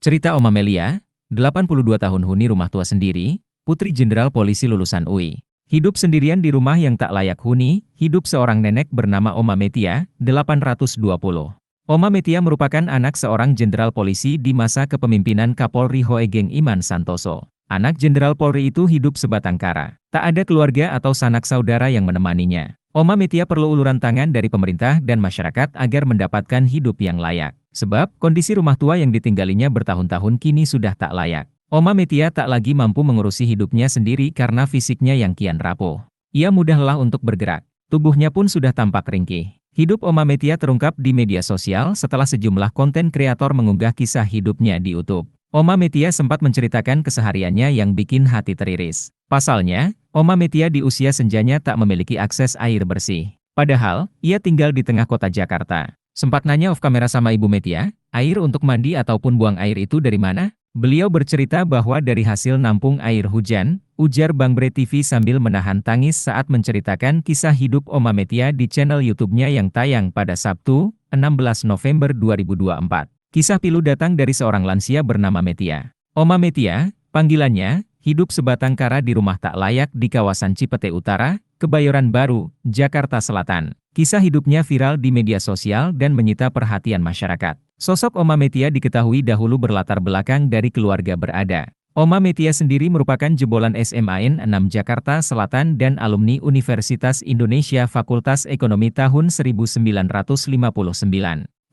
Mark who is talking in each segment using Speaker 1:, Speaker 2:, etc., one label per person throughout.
Speaker 1: Cerita Oma Melia, 82 tahun huni rumah tua sendiri, putri jenderal polisi lulusan UI. Hidup sendirian di rumah yang tak layak huni, hidup seorang nenek bernama Oma Metia, 820. Oma Metia merupakan anak seorang jenderal polisi di masa kepemimpinan Kapolri Hoegeng Iman Santoso. Anak jenderal Polri itu hidup sebatang kara. Tak ada keluarga atau sanak saudara yang menemaninya. Oma Metia perlu uluran tangan dari pemerintah dan masyarakat agar mendapatkan hidup yang layak. Sebab, kondisi rumah tua yang ditinggalinya bertahun-tahun kini sudah tak layak. Oma Metia tak lagi mampu mengurusi hidupnya sendiri karena fisiknya yang kian rapuh. Ia mudah lelah untuk bergerak. Tubuhnya pun sudah tampak ringkih. Hidup Oma Metia terungkap di media sosial setelah sejumlah konten kreator mengunggah kisah hidupnya di YouTube. Oma Metia sempat menceritakan kesehariannya yang bikin hati teriris. Pasalnya, Oma Metia di usia senjanya tak memiliki akses air bersih. Padahal, ia tinggal di tengah kota Jakarta. Sempat nanya off kamera sama Ibu Metia, air untuk mandi ataupun buang air itu dari mana? Beliau bercerita bahwa dari hasil nampung air hujan, ujar Bang Bre TV sambil menahan tangis saat menceritakan kisah hidup Oma Metia di channel YouTube-nya yang tayang pada Sabtu, 16 November 2024. Kisah pilu datang dari seorang lansia bernama Metia. Oma Metia, panggilannya, hidup sebatang kara di rumah tak layak di kawasan Cipete Utara, Kebayoran Baru, Jakarta Selatan. Kisah hidupnya viral di media sosial dan menyita perhatian masyarakat. Sosok Oma Metia diketahui dahulu berlatar belakang dari keluarga berada. Oma Metia sendiri merupakan jebolan SMAN 6 Jakarta Selatan dan alumni Universitas Indonesia Fakultas Ekonomi tahun 1959.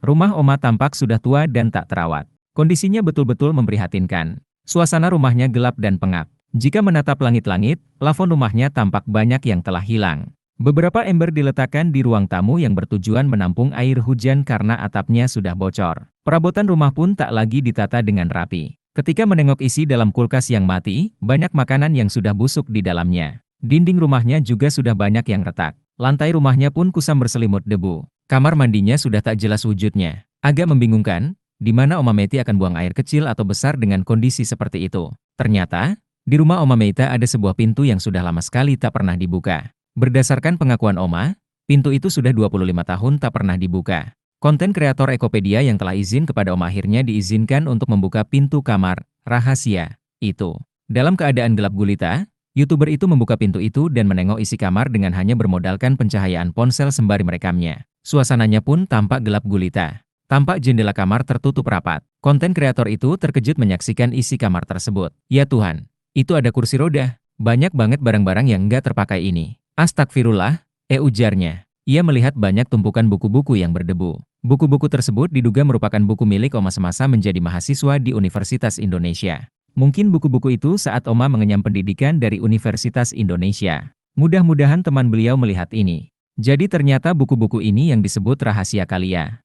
Speaker 1: Rumah Oma tampak sudah tua dan tak terawat. Kondisinya betul-betul memprihatinkan. Suasana rumahnya gelap dan pengap. Jika menatap langit-langit, plafon rumahnya tampak banyak yang telah hilang. Beberapa ember diletakkan di ruang tamu yang bertujuan menampung air hujan karena atapnya sudah bocor. Perabotan rumah pun tak lagi ditata dengan rapi. Ketika menengok isi dalam kulkas yang mati, banyak makanan yang sudah busuk di dalamnya. Dinding rumahnya juga sudah banyak yang retak. Lantai rumahnya pun kusam berselimut debu. Kamar mandinya sudah tak jelas wujudnya. Agak membingungkan, di mana Oma Metia akan buang air kecil atau besar dengan kondisi seperti itu. Ternyata, di rumah Oma Metia ada sebuah pintu yang sudah lama sekali tak pernah dibuka. Berdasarkan pengakuan Oma, pintu itu sudah 25 tahun tak pernah dibuka. Konten kreator Ekopedia yang telah izin kepada Oma akhirnya diizinkan untuk membuka pintu kamar rahasia itu. Dalam keadaan gelap gulita, YouTuber itu membuka pintu itu dan menengok isi kamar dengan hanya bermodalkan pencahayaan ponsel sembari merekamnya. Suasananya pun tampak gelap gulita. Tampak jendela kamar tertutup rapat. Konten kreator itu terkejut menyaksikan isi kamar tersebut. Ya Tuhan, itu ada kursi roda. Banyak banget barang-barang yang nggak terpakai ini. Astagfirullah, ujarnya. Ia melihat banyak tumpukan buku-buku yang berdebu. Buku-buku tersebut diduga merupakan buku milik Oma semasa menjadi mahasiswa di Universitas Indonesia. Mungkin buku-buku itu saat Oma mengenyam pendidikan dari Universitas Indonesia. Mudah-mudahan teman beliau melihat ini. Jadi ternyata buku-buku ini yang disebut rahasia kalian.